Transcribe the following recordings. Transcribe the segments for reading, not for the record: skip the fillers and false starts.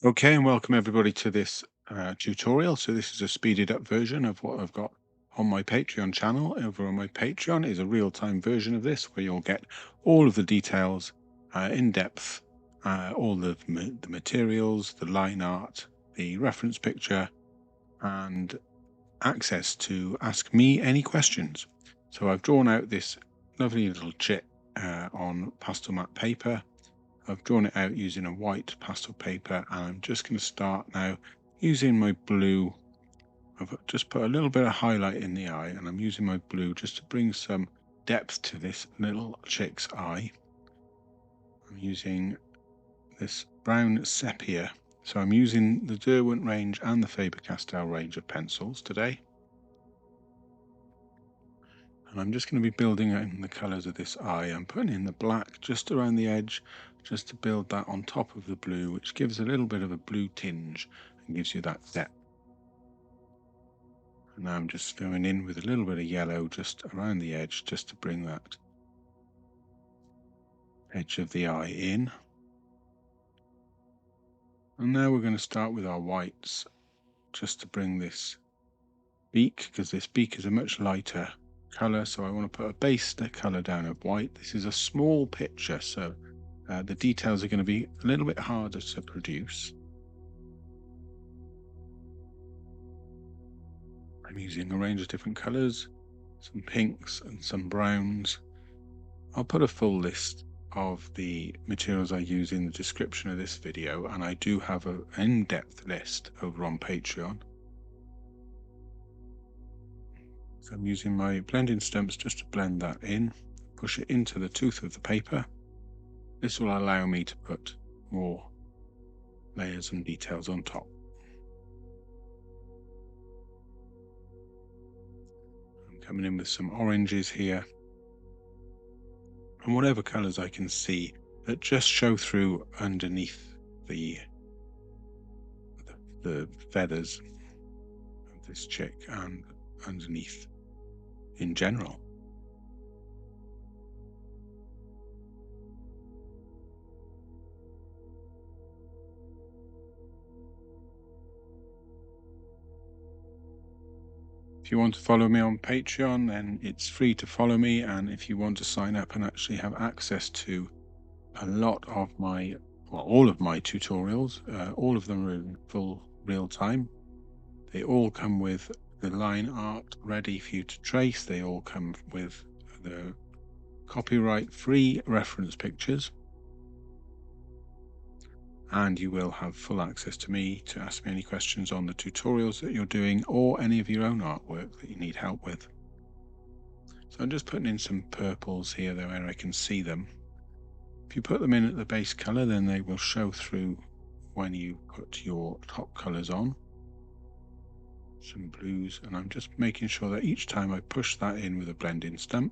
Okay, and welcome everybody to this tutorial. So this is a speeded up version of what I've got on my Patreon channel. Over on my Patreon is a real-time version of this where you'll get all of the details in depth, all of the materials, the line art, the reference picture, and access to ask me any questions. So I've drawn out this lovely little chit on pastel matte paper. I've drawn it out using a white pastel paper, and I'm just going to start now using my blue. I've just put a little bit of highlight in the eye, and I'm using my blue just to bring some depth to this little chick's eye. I'm using this brown sepia. So I'm using the Derwent range and the Faber-Castell range of pencils today. And I'm just going to be building in the colours of this eye. I'm putting in the black just around the edge, just to build that on top of the blue, which gives a little bit of a blue tinge and gives you that depth. And now I'm just filling in with a little bit of yellow just around the edge, just to bring that edge of the eye in. And now we're going to start with our whites, just to bring this beak, because this beak is a much lighter colour, so I want to put a base colour down of white. This is a small picture, so the details are going to be a little bit harder to produce. I'm using a range of different colours, some pinks and some browns. I'll put a full list of the materials I use in the description of this video, and I do have an in-depth list over on Patreon. So I'm using my blending stumps just to blend that in, push it into the tooth of the paper. This will allow me to put more layers and details on top. I'm coming in with some oranges here, and whatever colours I can see that just show through underneath the feathers of this chick and underneath in general. If you want to follow me on Patreon, then it's free to follow me, and if you want to sign up and actually have access to a lot of my, well, all of my tutorials, all of them are in full real time. They all come with the line art ready for you to trace. They all come with the copyright free reference pictures, and you will have full access to me to ask me any questions on the tutorials that you're doing or any of your own artwork that you need help with. So I'm just putting in some purples here though, where I can see them. If you put them in at the base color, then they will show through when you put your top colors on. Some blues, and I'm just making sure that each time I push that in with a blending stump,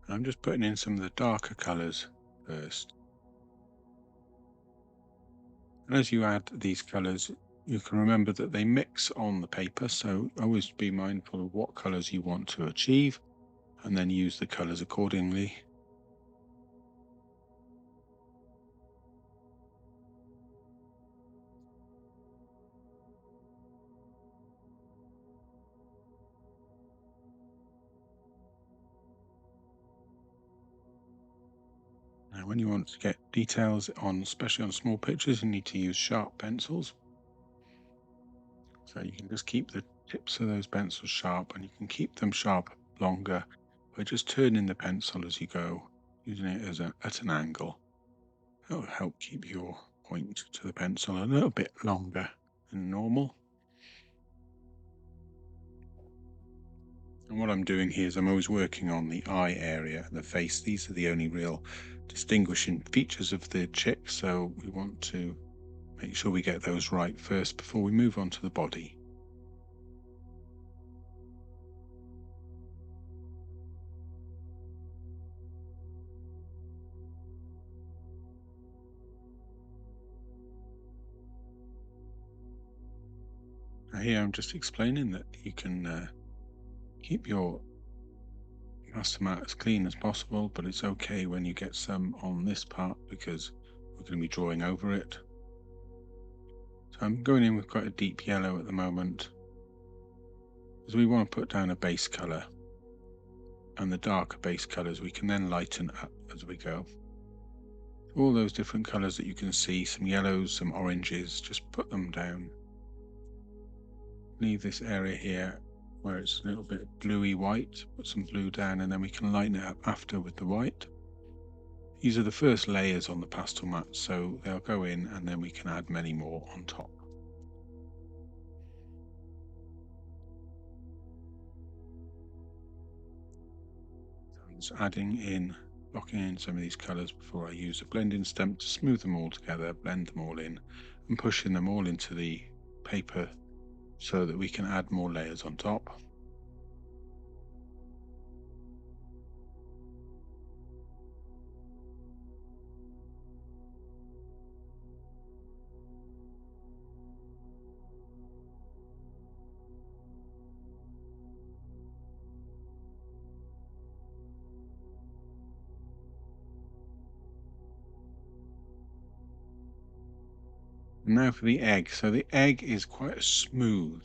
I'm just putting in some of the darker colors first. And as you add these colors, you can remember that they mix on the paper, so always be mindful of what colors you want to achieve and then use the colors accordingly. Now, when you want to get details on, especially on small pictures, you need to use sharp pencils. So you can just keep the tips of those pencils sharp, and you can keep them sharp longer by just turning the pencil as you go, using it as at an angle. That will help keep your point to the pencil a little bit longer than normal. And what I'm doing here is I'm always working on the eye area, the face. These are the only real distinguishing features of the chick, so we want to make sure we get those right first before we move on to the body. Now here I'm just explaining that you can keep your pastelmatt as clean as possible, but it's okay when you get some on this part because we're going to be drawing over it. So I'm going in with quite a deep yellow at the moment, because we want to put down a base colour, and the darker base colours we can then lighten up as we go. All those different colours that you can see, some yellows, some oranges, just put them down. Leave this area here where it's a little bit bluey white, put some blue down, and then we can lighten it up after with the white. These are the first layers on the pastel mat, so they'll go in and then we can add many more on top. So I'm just adding in, blocking in some of these colours before I use a blending stamp to smooth them all together, blend them all in, and pushing them all into the paper so that we can add more layers on top. And now for the egg. So the egg is quite a smooth,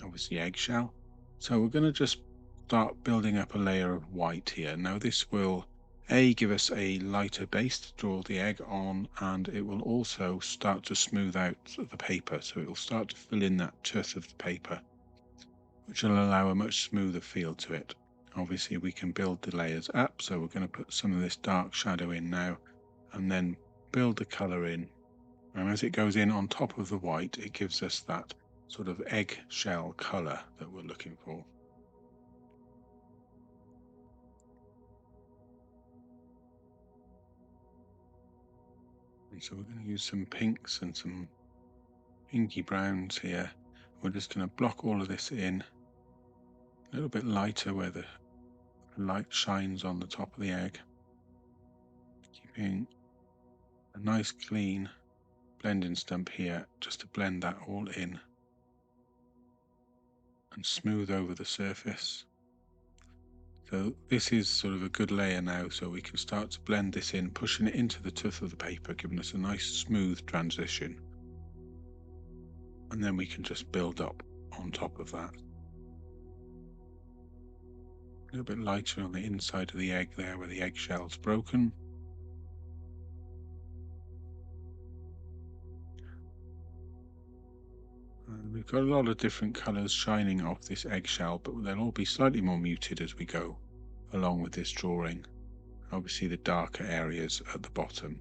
obviously eggshell. So we're going to just start building up a layer of white here. Now this will give us a lighter base to draw the egg on, and it will also start to smooth out the paper. So it will start to fill in that tuft of the paper, which will allow a much smoother feel to it. Obviously we can build the layers up. So we're going to put some of this dark shadow in now, and then build the color in. And as it goes in on top of the white, it gives us that sort of eggshell colour that we're looking for. And so we're going to use some pinks and some pinky browns here. We're just going to block all of this in a little bit lighter where the light shines on the top of the egg, keeping a nice clean blending stump here just to blend that all in and smooth over the surface. So this is sort of a good layer now, so we can start to blend this in, pushing it into the tuft of the paper, giving us a nice smooth transition. And then we can just build up on top of that. A little bit lighter on the inside of the egg there where the eggshell's broken. And we've got a lot of different colours shining off this eggshell, but they'll all be slightly more muted as we go along with this drawing. Obviously the darker areas at the bottom.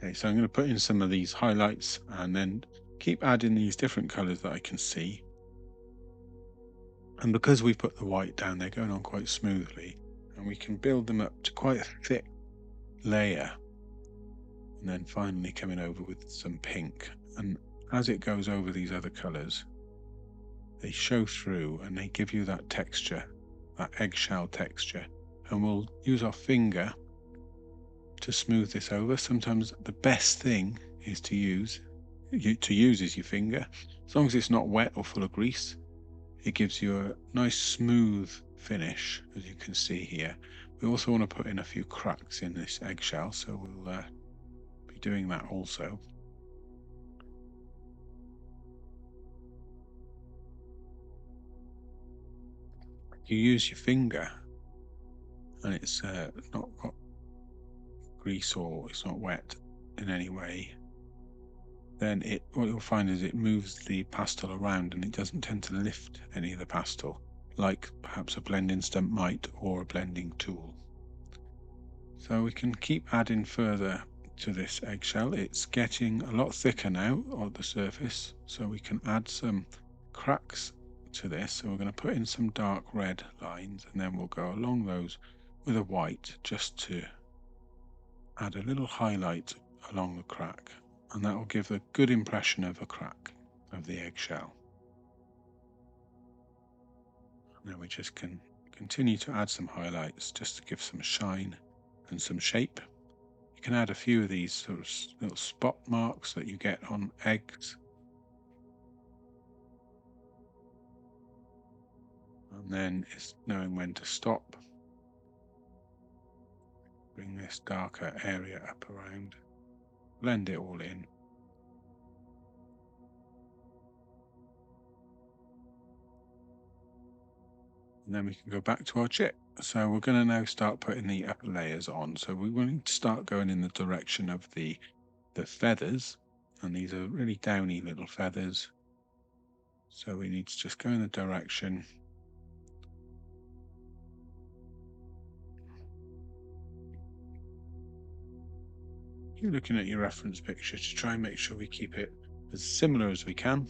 Okay, so I'm going to put in some of these highlights and then keep adding these different colours that I can see. And because we put the white down, they're going on quite smoothly, and we can build them up to quite a thick layer. And then finally coming over with some pink. And as it goes over these other colours, they show through and they give you that texture, that eggshell texture. And we'll use our finger to smooth this over. Sometimes the best thing is to use is your finger. As long as it's not wet or full of grease, it gives you a nice smooth finish, as you can see here. We also want to put in a few cracks in this eggshell, so we'll be doing that also. You use your finger and it's not got grease or it's not wet in any way, then what you'll find is it moves the pastel around and it doesn't tend to lift any of the pastel like perhaps a blending stump might or a blending tool. So we can keep adding further to this eggshell. It's getting a lot thicker now on the surface, so we can add some cracks to this. So we're going to put in some dark red lines and then we'll go along those with a white just to add a little highlight along the crack, and that will give a good impression of a crack of the eggshell. Now we just can continue to add some highlights just to give some shine and some shape. You can add a few of these sort of little spot marks that you get on eggs And then it's knowing when to stop. Bring this darker area up around, blend it all in. And then we can go back to our chip. So we're going to now start putting the upper layers on. So we're going to start going in the direction of the feathers, and these are really downy little feathers. So we need to just go in the direction. You're looking at your reference picture to try and make sure we keep it as similar as we can.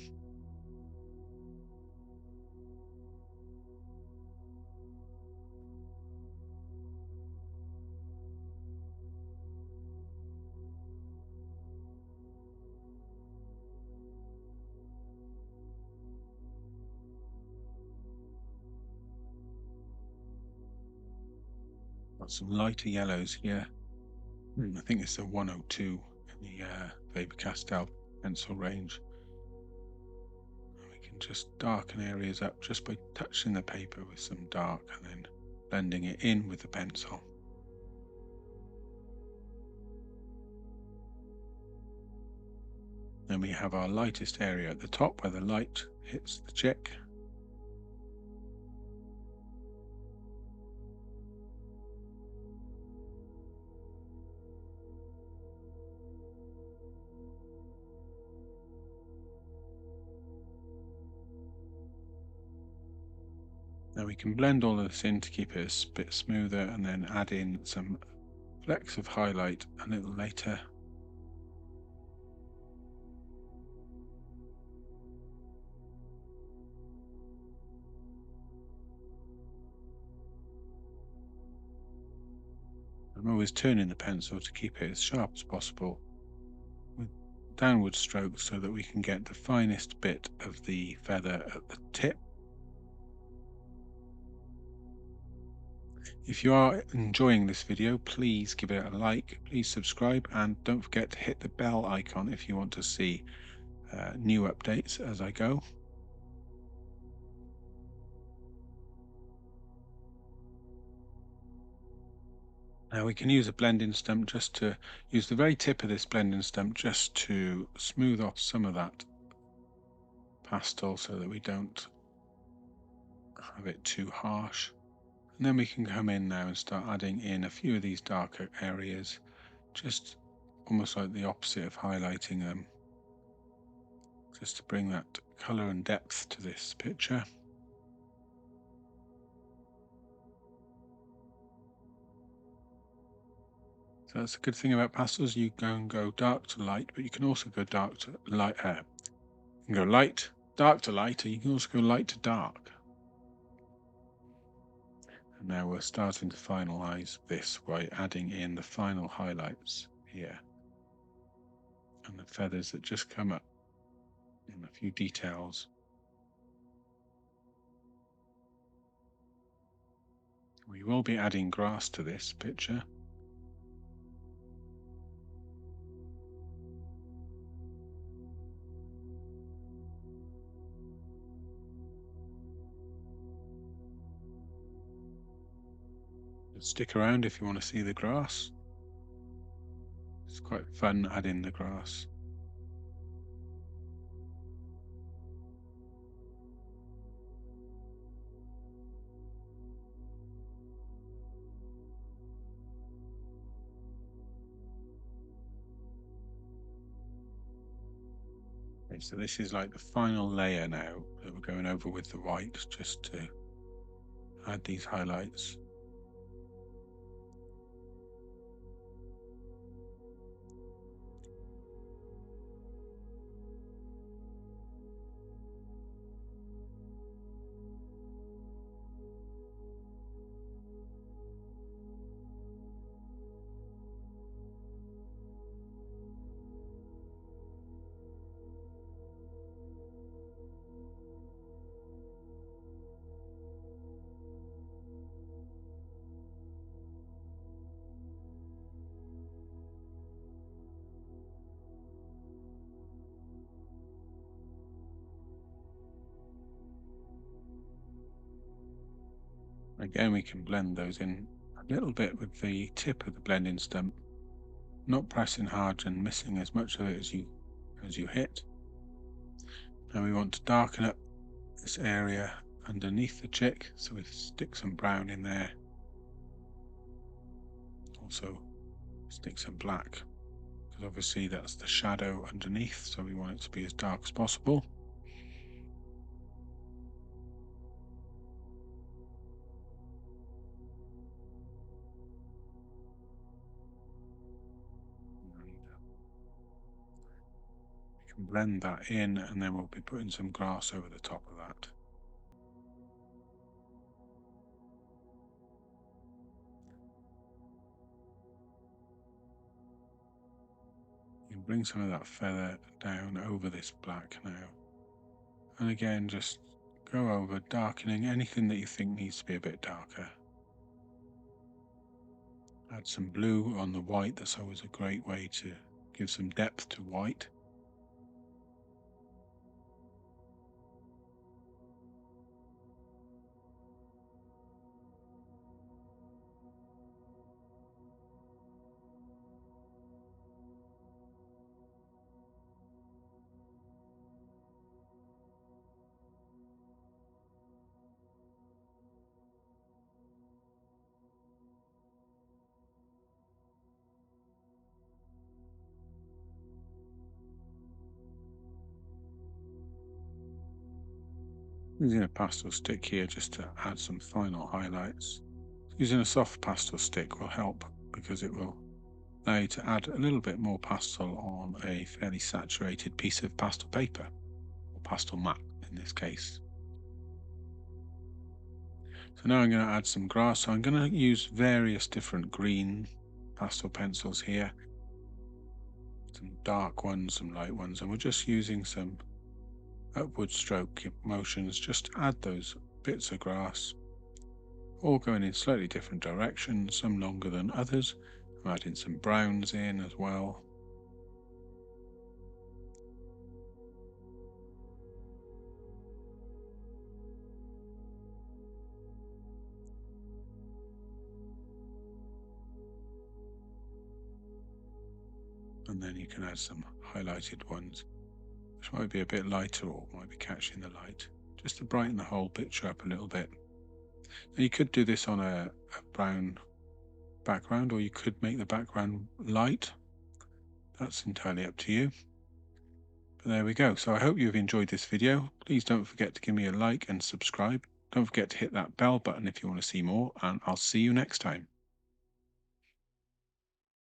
Got some lighter yellows here. I think it's a 102 in the Faber Castell pencil range. We can just darken areas up just by touching the paper with some dark and then blending it in with the pencil. Then we have our lightest area at the top where the light hits the check. Now we can blend all of this in to keep it a bit smoother and then add in some flecks of highlight a little later. I'm always turning the pencil to keep it as sharp as possible with downward strokes so that we can get the finest bit of the feather at the tip. If you are enjoying this video, please give it a like, please subscribe, and don't forget to hit the bell icon if you want to see new updates as I go. Now we can use a blending stump just to use the very tip of this blending stump just to smooth off some of that pastel so that we don't have it too harsh. And then we can come in now and start adding in a few of these darker areas, just almost like the opposite of highlighting them, just to bring that color and depth to this picture. So that's a good thing about pastels. You can go dark to light, but you can also go dark to light. You can go light, dark to light, or you can also go light to dark. And now we're starting to finalize this by adding in the final highlights here and the feathers that just come up and a few details. We will be adding grass to this picture. Stick around if you want to see the grass. It's quite fun adding the grass. Okay, so this is like the final layer now that we're going over with the white, just to add these highlights. Again, we can blend those in a little bit with the tip of the blending stump, not pressing hard and missing as much of it as you hit. Now we want to darken up this area underneath the chick, so we stick some brown in there. Also stick some black, because obviously that's the shadow underneath, so we want it to be as dark as possible. We can blend that in, and then we'll be putting some grass over the top of that. You can bring some of that feather down over this black now. And again, just go over darkening anything that you think needs to be a bit darker. Add some blue on the white. That's always a great way to give some depth to white. Using a pastel stick here just to add some final highlights. Using a soft pastel stick will help because it will allow you to add a little bit more pastel on a fairly saturated piece of pastel paper, or pastel mat in this case. So now I'm going to add some grass. So I'm going to use various different green pastel pencils here. Some dark ones, some light ones, and we're just using some upward stroke motions just to add those bits of grass, all going in slightly different directions, some longer than others. I'm adding some browns in as well. And then you can add some highlighted ones, which might be a bit lighter or might be catching the light, just to brighten the whole picture up a little bit. Now you could do this on a brown background, or you could make the background light. That's entirely up to you. But there we go. So I hope you've enjoyed this video. Please don't forget to give me a like and subscribe. Don't forget to hit that bell button if you want to see more, and I'll see you next time.